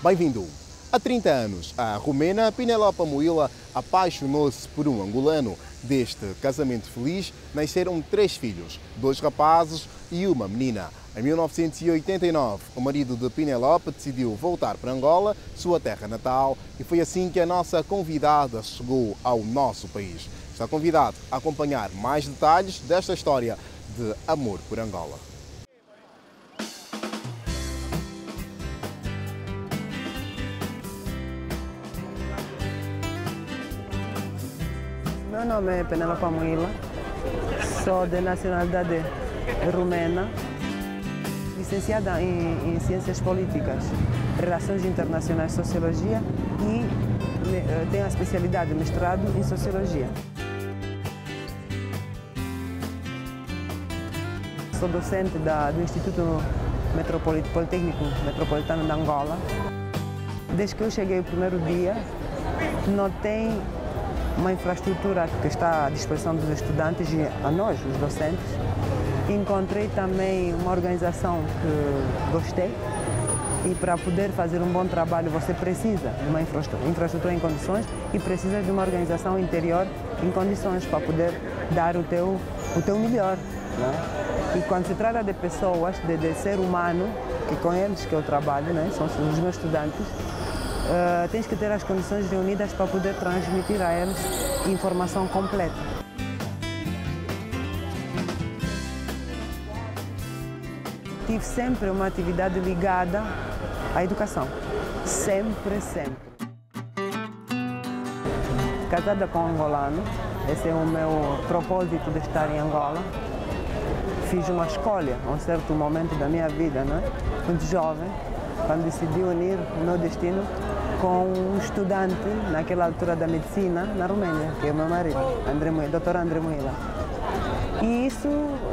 Bem-vindo! Há 30 anos, a romena Penelope Moila apaixonou-se por um angolano. Deste casamento feliz nasceram 3 filhos, 2 rapazes e uma menina. Em 1989, o marido de Penelope decidiu voltar para Angola, sua terra natal, e foi assim que a nossa convidada chegou ao nosso país. Está convidado a acompanhar mais detalhes desta história de amor por Angola. Meu nome é Penelope Moila, sou de nacionalidade romena, licenciada em Ciências Políticas, Relações Internacionais, Sociologia e tenho a especialidade de mestrado em Sociologia. Sou docente do Instituto Politécnico Metropolitano de Angola. Desde que eu cheguei o primeiro dia, notei uma infraestrutura que está à disposição dos estudantes e a nós, os docentes. Encontrei também uma organização que gostei e para poder fazer um bom trabalho você precisa de uma infraestrutura em condições e precisa de uma organização interior em condições para poder dar o teu melhor, né? E quando se trata de pessoas, de ser humano, que com eles que eu trabalho, né? São os meus estudantes, tens que ter as condições reunidas para poder transmitir a eles informação completa. Tive sempre uma atividade ligada à educação. Sempre, sempre. Casada com um angolano, esse é o meu propósito de estar em Angola. Fiz uma escolha, a um certo momento da minha vida, né? Muito jovem, quando decidi unir o meu destino com um estudante, naquela altura da medicina, na Romênia, que é o meu marido, Dr. André Moila. E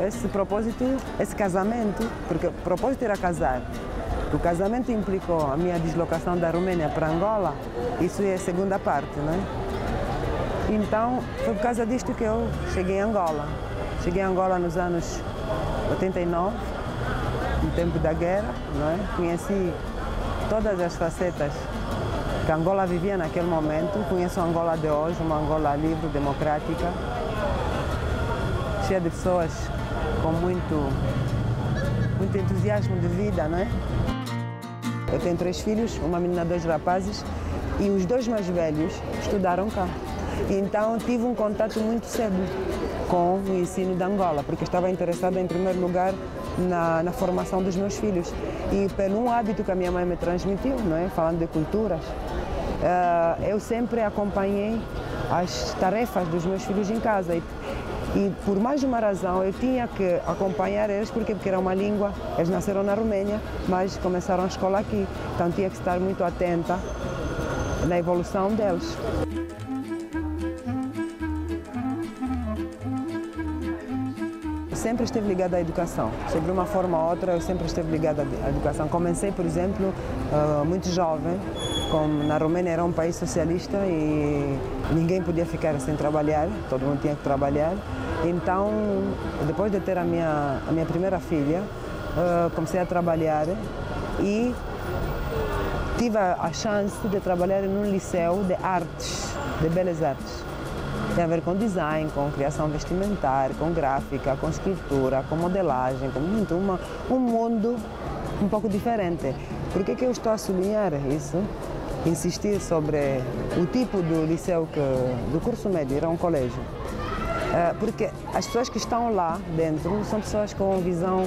esse propósito, esse casamento, porque o propósito era casar, o casamento implicou a minha deslocação da Romênia para Angola, isso é a segunda parte, né? Então, foi por causa disto que eu cheguei a Angola. Cheguei a Angola nos anos 89, no tempo da guerra, não é? Conheci todas as facetas que Angola vivia naquele momento. Conheço a Angola de hoje, uma Angola livre, democrática, cheia de pessoas com muito entusiasmo de vida, não é? Eu tenho 3 filhos, uma menina, 2 rapazes, e os 2 mais velhos estudaram cá. Então tive um contato muito cedo com o ensino da Angola, porque estava interessada em primeiro lugar na formação dos meus filhos. E pelo um hábito que a minha mãe me transmitiu, não é? Falando de culturas, eu sempre acompanhei as tarefas dos meus filhos em casa. E por mais de uma razão eu tinha que acompanhar eles, porque era uma língua, eles nasceram na Romênia, mas começaram a escola aqui. Então tinha que estar muito atenta na evolução deles. Sempre esteve ligada à educação. Sobre uma forma ou outra, eu sempre esteve ligada à educação. Comecei, por exemplo, muito jovem. Na Romênia era um país socialista e ninguém podia ficar sem trabalhar, todo mundo tinha que trabalhar. Então, depois de ter a minha primeira filha, comecei a trabalhar e tive a chance de trabalhar num liceu de artes, de belas artes. Tem a ver com design, com criação vestimentar, com gráfica, com escultura, com modelagem, com um mundo um pouco diferente. Por que eu estou a sublinhar isso? Insistir sobre o tipo do liceu, do curso médio, era um colégio. Porque as pessoas que estão lá dentro são pessoas com uma visão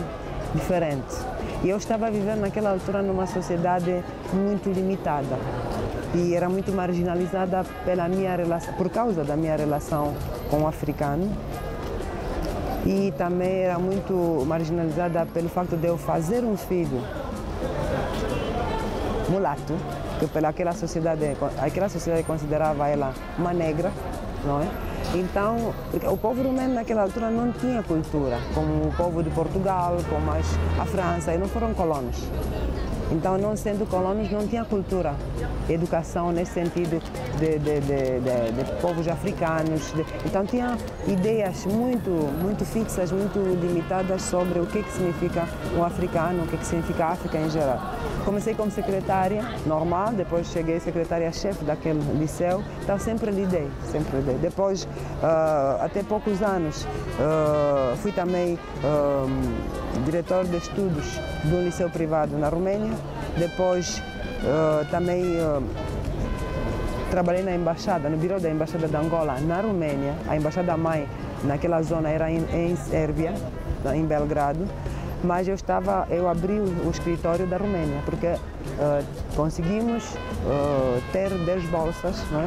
diferente. E eu estava vivendo naquela altura numa sociedade muito limitada. E era muito marginalizada por causa da minha relação com o africano. E também era muito marginalizada pelo facto de eu fazer um filho mulato, que aquela sociedade considerava ela uma negra, não é? Então, o povo romeno naquela altura não tinha cultura, como o povo de Portugal, como a França, e não foram colonos. Então, não sendo colonos, não tinha cultura, educação nesse sentido de povos africanos. Então, tinha ideias muito fixas, muito limitadas sobre o que significa um africano, o que significa a África em geral. Comecei como secretária normal, depois cheguei secretária-chefe daquele liceu, então sempre lidei. Depois, até poucos anos, fui também diretor de estudos de um liceu privado na Roménia. Depois também trabalhei na embaixada, no birô da Embaixada de Angola, na Roménia. A embaixada-mãe naquela zona era em Sérvia, em Belgrado. Mas eu abri o escritório da Roménia, porque conseguimos ter 10 bolsas, não é?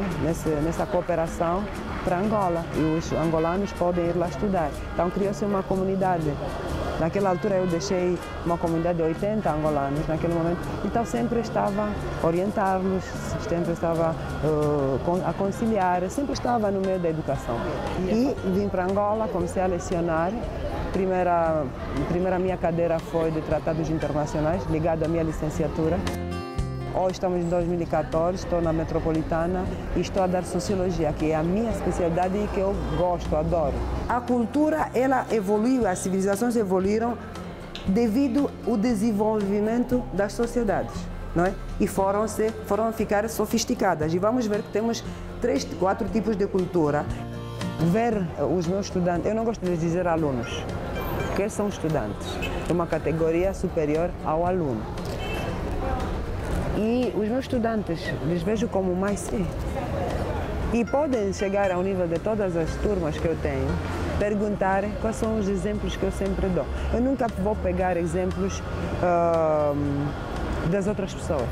nessa cooperação para Angola, e os angolanos podem ir lá estudar. Então criou-se uma comunidade. Naquela altura eu deixei uma comunidade de 80 angolanos naquele momento, então sempre estava a orientar-los, sempre estava a conciliar, sempre estava no meio da educação. E vim para Angola, comecei a lecionar. Primeira minha cadeira foi de Tratados Internacionais, ligado à minha licenciatura. Hoje estamos em 2014, estou na Metropolitana e estou a dar Sociologia, que é a minha especialidade e que eu gosto, adoro. A cultura, ela evoluiu, as civilizações evoluíram devido ao desenvolvimento das sociedades, não é? E foram ficar sofisticadas. E vamos ver que temos 4 tipos de cultura. Ver os meus estudantes, eu não gosto de dizer alunos, porque eles são estudantes, é uma categoria superior ao aluno. E os meus estudantes, les vejo como mais C. E podem chegar ao nível de todas as turmas que eu tenho, perguntar quais são os exemplos que eu sempre dou. Eu nunca vou pegar exemplos das outras pessoas.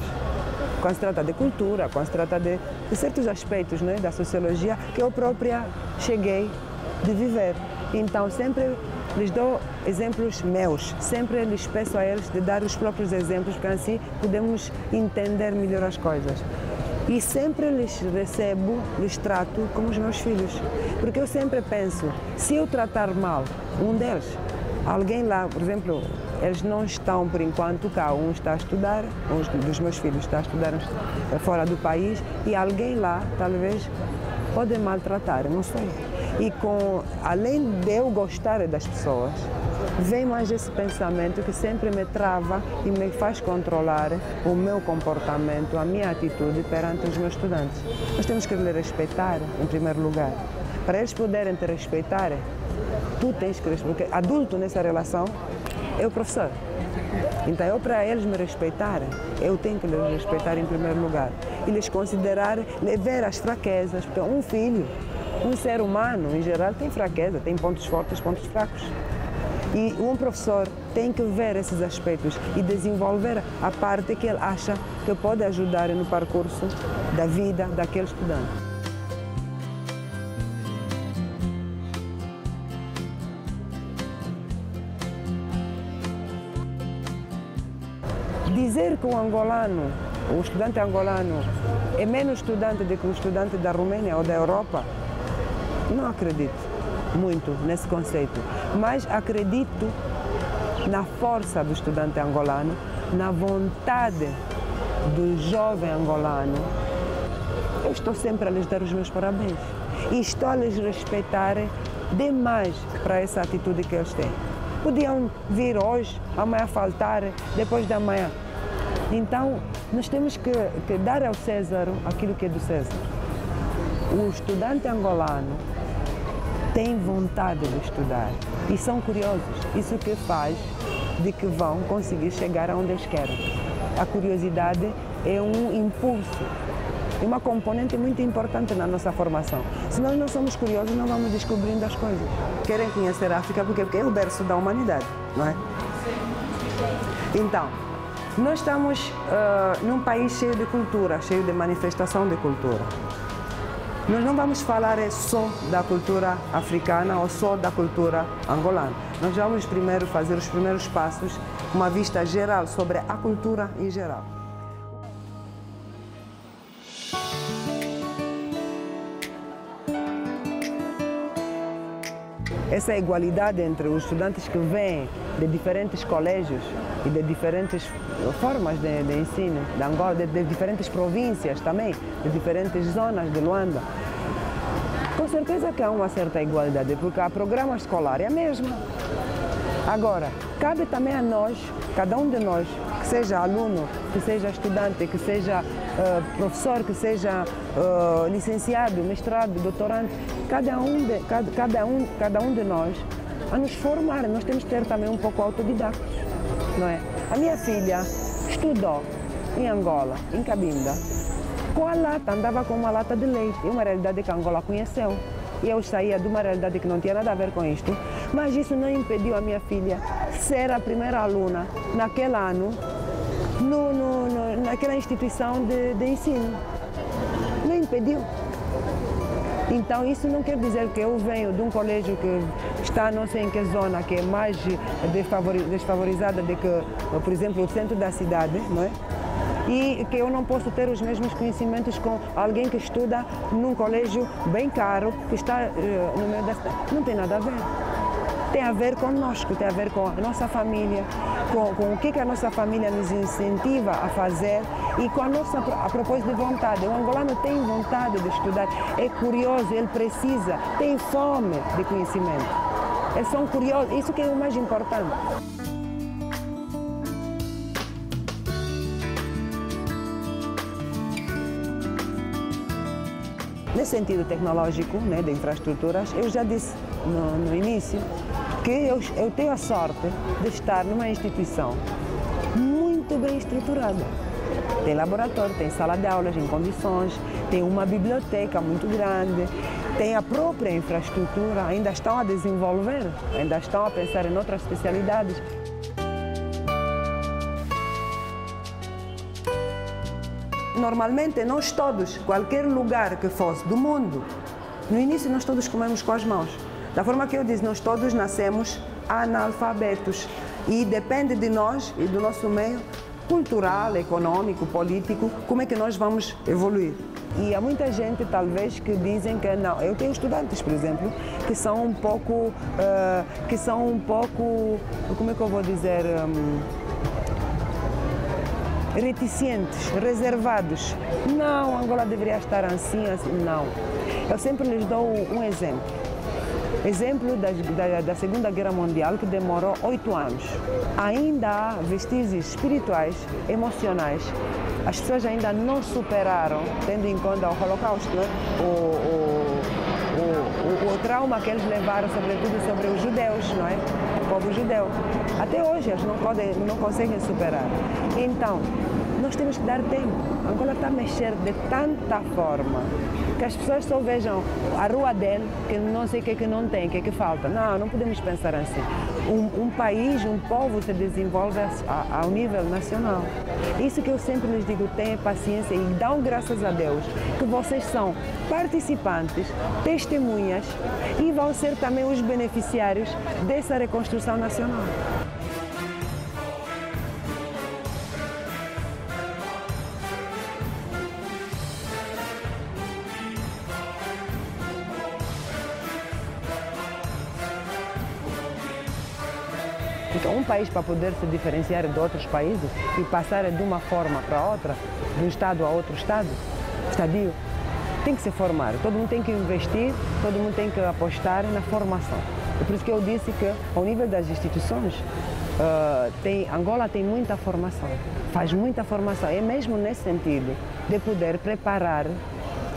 Quando se trata de cultura, quando se trata de certos aspectos, né, da sociologia que eu própria cheguei de viver. Então sempre lhes dou exemplos meus, sempre lhes peço a eles de dar os próprios exemplos, porque assim podemos entender melhor as coisas. E sempre lhes trato como os meus filhos, porque eu sempre penso, se eu tratar mal um deles, alguém lá, por exemplo, eles não estão por enquanto cá, um está a estudar, um dos meus filhos está a estudar fora do país e alguém lá talvez pode maltratar, não sei. E além de eu gostar das pessoas, vem mais esse pensamento que sempre me trava e me faz controlar o meu comportamento, a minha atitude perante os meus estudantes. Nós temos que lhes respeitar, em primeiro lugar. Para eles poderem te respeitar, tu tens que respeitar, porque adulto nessa relação é o professor. Então, para eles me respeitarem, eu tenho que lhes respeitar em primeiro lugar. E lhes considerar, ver as fraquezas, porque um filho, um ser humano, em geral, tem fraqueza, tem pontos fortes, pontos fracos. E um professor tem que ver esses aspectos e desenvolver a parte que ele acha que pode ajudar no percurso da vida daquele estudante. Dizer que o estudante angolano é menos estudante do que o estudante da Romênia ou da Europa, não acredito muito nesse conceito, mas acredito na força do estudante angolano, na vontade do jovem angolano. Eu estou sempre a lhes dar os meus parabéns e estou a lhes respeitar demais para essa atitude que eles têm. Podiam vir hoje, amanhã faltar, depois da manhã. Então, nós temos que dar ao César aquilo que é do César. O estudante angolano tem vontade de estudar e são curiosos. Isso que faz de que vão conseguir chegar aonde eles querem. A curiosidade é um impulso, é uma componente muito importante na nossa formação. Se nós não somos curiosos, não vamos descobrindo as coisas. Querem conhecer a África porque é o berço da humanidade, não é? Então, nós estamos num país cheio de cultura, cheio de manifestação de cultura. Nós não vamos falar só da cultura africana ou só da cultura angolana. Nós vamos primeiro fazer os primeiros passos, uma vista geral sobre a cultura em geral. essa igualdade entre os estudantes que vêm de diferentes colégios e de diferentes formas de ensino, de Angola, de diferentes províncias também, de diferentes zonas de Luanda. Com certeza que há uma certa igualdade, porque o programa escolar é a mesma. Agora, cabe também a nós, cada um de nós, que seja aluno, que seja estudante, que seja professor, que seja licenciado, mestrado, doutorando, cada um de nós, a nos formar. Nós temos que ter também um pouco autodidatos, não é? A minha filha estudou em Angola, em Cabinda, com a lata, andava com uma lata de leite. É uma realidade que a Angola conheceu. E eu saía de uma realidade que não tinha nada a ver com isto, mas isso não impediu a minha filha ser a primeira aluna naquele ano naquela instituição de ensino. Não impediu. Então isso não quer dizer que eu venho de um colégio que está não sei em que zona, que é mais desfavorizada do que, por exemplo, o centro da cidade, não é? E que eu não posso ter os mesmos conhecimentos com alguém que estuda num colégio bem caro, que está no meio da cidade. Não tem nada a ver. Tem a ver conosco, tem a ver com a nossa família, com o que a nossa família nos incentiva a fazer e com a propósito de vontade. O angolano tem vontade de estudar, é curioso, ele precisa, tem fome de conhecimento. Eles são curiosos, isso que é o mais importante. Nesse sentido tecnológico, né, de infraestruturas, eu já disse no início que eu tenho a sorte de estar numa instituição muito bem estruturada. Tem laboratório, tem sala de aulas em condições, tem uma biblioteca muito grande, tem a própria infraestrutura, ainda estão a desenvolver, ainda estão a pensar em outras especialidades. Normalmente, nós todos, qualquer lugar que fosse do mundo, no início nós todos comemos com as mãos. Da forma que eu disse, nós todos nascemos analfabetos e depende de nós e do nosso meio cultural, econômico, político, como é que nós vamos evoluir. E há muita gente, talvez, que dizem que não. Eu tenho estudantes, por exemplo, que são um pouco, como é que eu vou dizer, reticentes, reservados. Não, Angola deveria estar assim, assim, não. Eu sempre lhes dou um exemplo. Exemplo da Segunda Guerra Mundial, que demorou 8 anos. Ainda há vestígios espirituais, emocionais. As pessoas ainda não superaram, tendo em conta o Holocausto, o trauma que eles levaram, sobretudo sobre os judeus, não é? O povo judeu. Até hoje eles não conseguem superar. Então, nós temos que dar tempo. Angola está a mexer de tanta forma que as pessoas só vejam a rua dele, que não sei o que não tem, o que falta. Não, não podemos pensar assim. Um país, um povo se desenvolve ao nível nacional. Isso que eu sempre lhes digo, tenham paciência e dão graças a Deus que vocês são participantes, testemunhas e vão ser também os beneficiários dessa reconstrução nacional. Então, um país, para poder se diferenciar de outros países e passar de uma forma para outra, de um estado a outro estadio, tem que se formar. Todo mundo tem que investir, todo mundo tem que apostar na formação. É por isso que eu disse que, ao nível das instituições, Angola tem muita formação, faz muita formação. É mesmo nesse sentido de poder preparar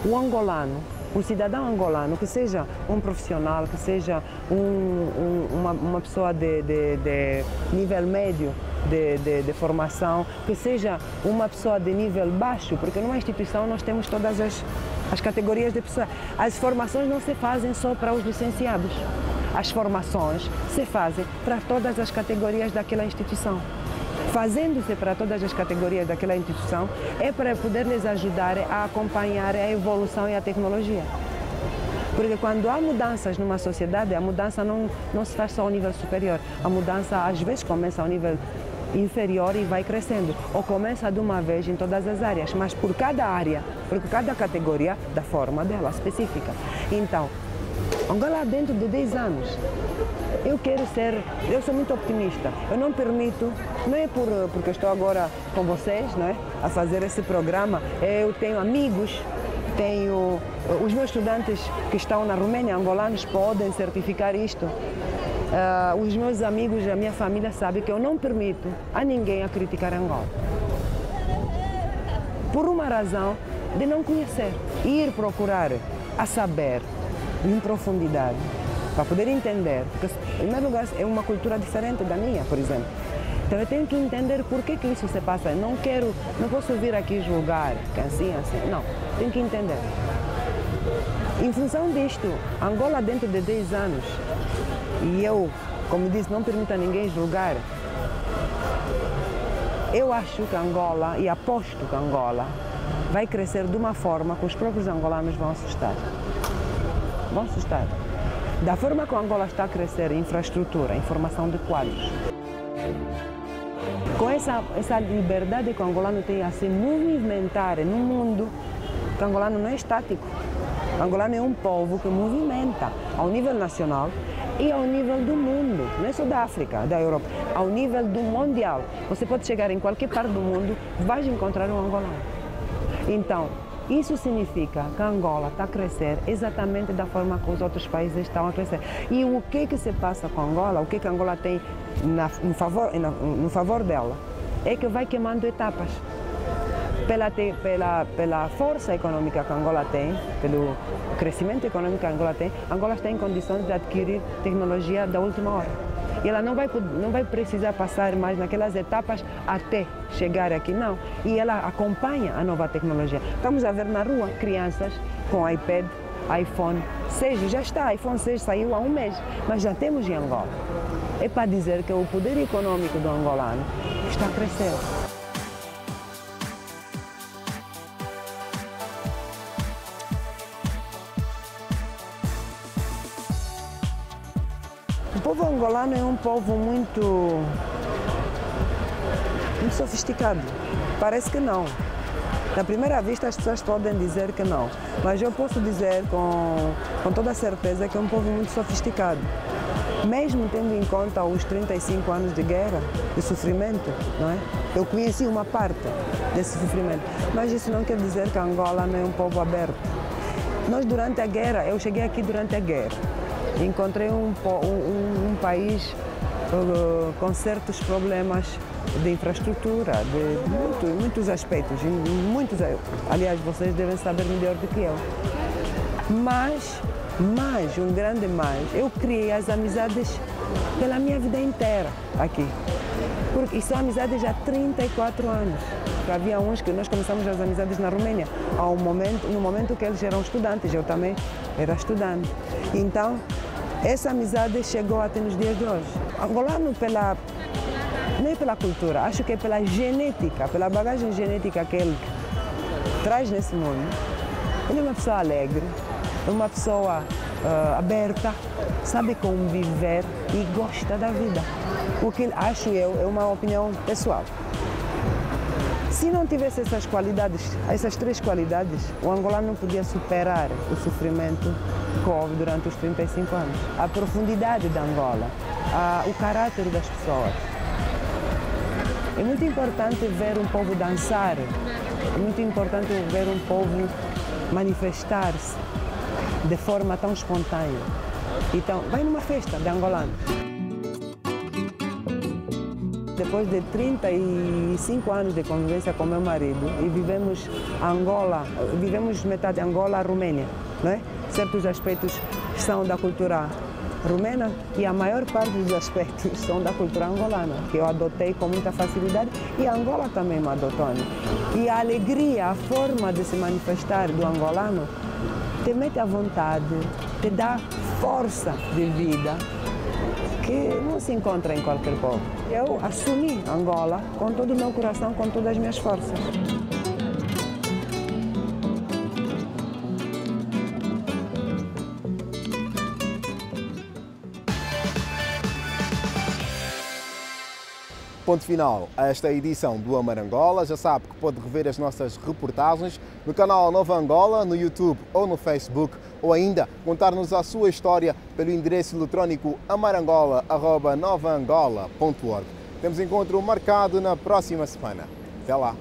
o angolano, o cidadão angolano, que seja um profissional, que seja uma pessoa de nível médio de formação, que seja uma pessoa de nível baixo, porque numa instituição nós temos todas as categorias de pessoas. As formações não se fazem só para os licenciados, as formações se fazem para todas as categorias daquela instituição. Fazendo-se para todas as categorias daquela instituição, é para poder lhes ajudar a acompanhar a evolução e a tecnologia. Porque quando há mudanças numa sociedade, a mudança não se faz só ao nível superior. A mudança às vezes começa ao nível inferior e vai crescendo. Ou começa de uma vez em todas as áreas, mas por cada área, por cada categoria da forma dela específica. Então, Angola dentro de 10 anos. Eu sou muito optimista. Eu não permito, não é porque estou agora com vocês, não é, a fazer esse programa. Eu tenho amigos, os meus estudantes que estão na Romênia, angolanos, podem certificar isto. Os meus amigos, a minha família sabe que eu não permito a ninguém a criticar Angola. Por uma razão de não conhecer, ir procurar a saber em profundidade, para poder entender, porque em primeiro lugar é uma cultura diferente da minha, por exemplo. Então eu tenho que entender por que isso se passa. Não posso vir aqui julgar, que assim, não, tenho que entender. Em função disto, Angola dentro de 10 anos, e eu, como disse, não permito a ninguém julgar, eu acho que Angola, e aposto que Angola, vai crescer de uma forma que os próprios angolanos vão assustar. Vão assustar. Da forma que Angola está a crescer, infraestrutura, informação de quadros, com essa liberdade que o angolano tem a se movimentar no mundo, que o angolano não é estático. O angolano é um povo que movimenta ao nível nacional e ao nível do mundo, não é só da África, da Europa, ao nível do mundial. Você pode chegar em qualquer parte do mundo, vai encontrar um angolano. Então, isso significa que a Angola está a crescer exatamente da forma que os outros países estão a crescer. E o que se passa com a Angola, o que a Angola tem no favor dela, é que vai queimando etapas. Pela força econômica que a Angola tem, pelo crescimento econômico que a Angola está em condições de adquirir tecnologia da última hora. E ela não vai precisar passar mais naquelas etapas até chegar aqui, não. E ela acompanha a nova tecnologia. Estamos a ver na rua crianças com iPad, iPhone 6, já está, iPhone 6 saiu há um mês, mas já temos em Angola. É para dizer que o poder econômico do angolano está a crescer. O povo angolano é um povo muito sofisticado. Parece que não. Na primeira vista as pessoas podem dizer que não, mas eu posso dizer com toda a certeza que é um povo muito sofisticado. Mesmo tendo em conta os 35 anos de guerra, de sofrimento, não é? Eu conheci uma parte desse sofrimento, mas isso não quer dizer que Angola não é um povo aberto. Nós durante a guerra, eu cheguei aqui durante a guerra, encontrei um país com certos problemas de infraestrutura, de muitos aspectos, aliás, vocês devem saber melhor do que eu. Mas, um grande mais, eu criei as amizades pela minha vida inteira aqui. E são amizades há 34 anos. Havia uns que nós começamos as amizades na Romênia, no momento que eles eram estudantes, eu também era estudante. Então, essa amizade chegou até nos dias de hoje. Angolano, não é pela cultura, acho que é pela genética, pela bagagem genética que ele traz nesse mundo. Ele é uma pessoa alegre, é uma pessoa aberta, sabe conviver e gosta da vida. O que acho eu é uma opinião pessoal. Se não tivesse essas qualidades, essas três qualidades, o angolano não podia superar o sofrimento que houve durante os 35 anos. A profundidade da Angola, o caráter das pessoas. É muito importante ver um povo dançar, é muito importante ver um povo manifestar-se de forma tão espontânea. Então, vai numa festa de angolano. Depois de 35 anos de convivência com meu marido e vivemos metade Angola, Romênia, não é? Certos aspectos são da cultura romena e a maior parte dos aspectos são da cultura angolana, que eu adotei com muita facilidade e a Angola também me adotou. E a alegria, a forma de se manifestar do angolano te mete à vontade, te dá força de vida que não se encontra em qualquer povo. Eu assumi Angola com todo o meu coração, com todas as minhas forças. Ponto final a esta edição do Amar Angola. Já sabe que pode rever as nossas reportagens no canal Nova Angola, no YouTube ou no Facebook, ou ainda contar-nos a sua história pelo endereço eletrônico amarangola@novaangola.org. Temos encontro marcado na próxima semana. Até lá!